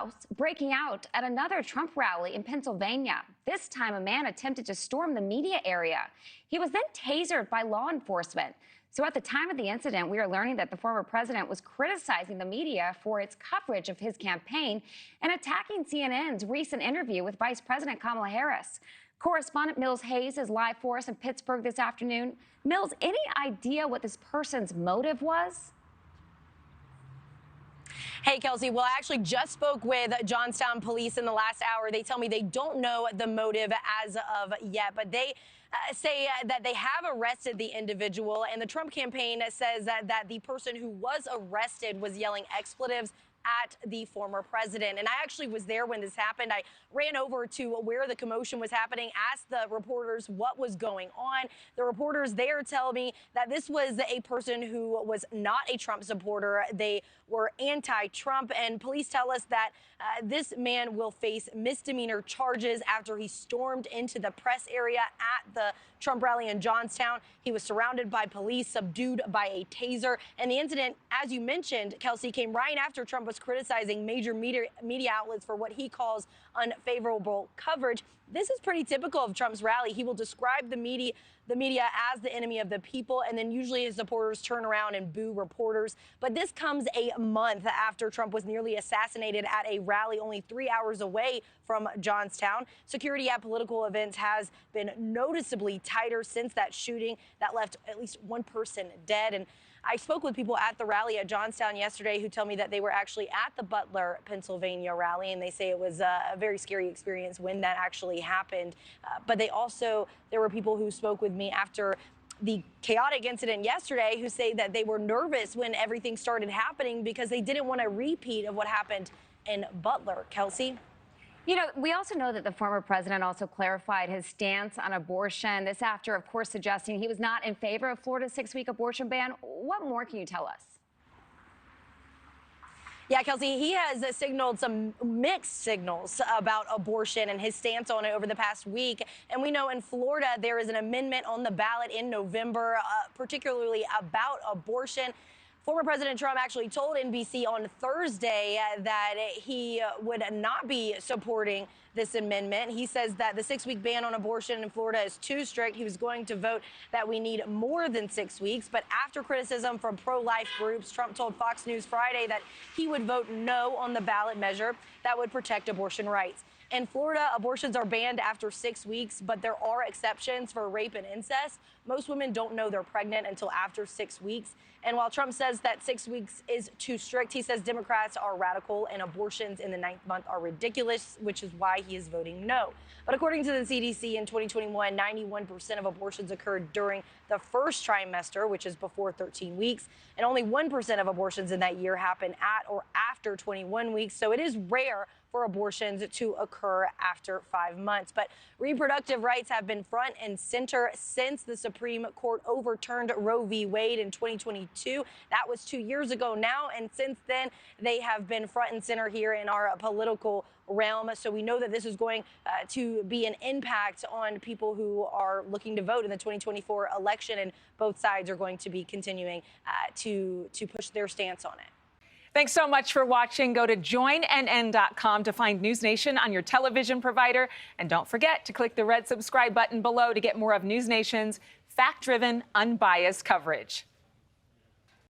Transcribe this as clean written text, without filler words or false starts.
House breaking out at another Trump rally in Pennsylvania. This time, a man attempted to storm the media area. He was then tasered by law enforcement. So at the time of the incident, we are learning that the former president was criticizing the media for its coverage of his campaign and attacking CNN's recent interview with Vice President Kamala Harris. Correspondent Mills Hayes is live for us in Pittsburgh this afternoon. Mills, any idea what this person's motive was? Hey, Kelsey. Well, I actually just spoke with Johnstown police in the last hour. They tell me they don't know the motive as of yet, but they say that they have arrested the individual. And the Trump campaign says that the person who was arrested was yelling expletives at the former president. And I actually was there when this happened. I ran over to where the commotion was happening, asked the reporters what was going on. The reporters there tell me that this was a person who was not a Trump supporter. They were anti-Trump, and police tell us that this man will face misdemeanor charges after he stormed into the press area at the Trump rally in Johnstown. He was surrounded by police, subdued by a taser. And the incident, as you mentioned, Kelsey, came right after Trump was criticizing major media outlets for what he calls unfavorable coverage. This is pretty typical of Trump's rally. He will describe the media as the enemy of the people, and then usually his supporters turn around and boo reporters. But this comes a month after Trump was nearly assassinated at a rally only 3 hours away from Johnstown. Security at political events has been noticeably tighter since that shooting that left at least one person dead. And I spoke with people at the rally at Johnstown yesterday who tell me that they were actually at the Butler, Pennsylvania rally, and they say it was a very scary experience when that actually happened. But there were people who spoke with me after the chaotic incident yesterday who say that they were nervous when everything started happening because they didn't want a repeat of what happened in Butler. Kelsey? You know, we also know that the former president also clarified his stance on abortion. This after, of course, suggesting he was not in favor of Florida's 6-week abortion ban. What more can you tell us? Yeah, Kelsey, he has signaled some mixed signals about abortion and his stance on it over the past week. And we know in Florida, there is an amendment on the ballot in November, particularly about abortion. Former President Trump actually told NBC on Thursday that he would not be supporting this amendment. He says that the 6-week ban on abortion in Florida is too strict. He was going to vote that we need more than 6 weeks. But after criticism from pro-life groups, Trump told Fox News Friday that he would vote no on the ballot measure that would protect abortion rights. In Florida, abortions are banned after 6 weeks, but there are exceptions for rape and incest. Most women don't know they're pregnant until after 6 weeks. And while Trump says that 6 weeks is too strict, he says Democrats are radical and abortions in the 9th month are ridiculous, which is why he is voting no. But according to the CDC, in 2021, 91% of abortions occurred during the first trimester, which is before 13 weeks, and only 1% of abortions in that year happen at or after 21 weeks. So it is rare for abortions to occur after 5 months. But reproductive rights have been front and center since the Supreme Court overturned Roe v. Wade in 2022. That was 2 years ago now. And since then, they have been front and center here in our political realm. So we know that this is going to be an impact on people who are looking to vote in the 2024 election. And both sides are going to be continuing to push their stance on it. Thanks so much for watching. Go to joinnn.com to find News Nation on your television provider. And don't forget to click the red subscribe button below to get more of News Nation's fact-driven, unbiased coverage.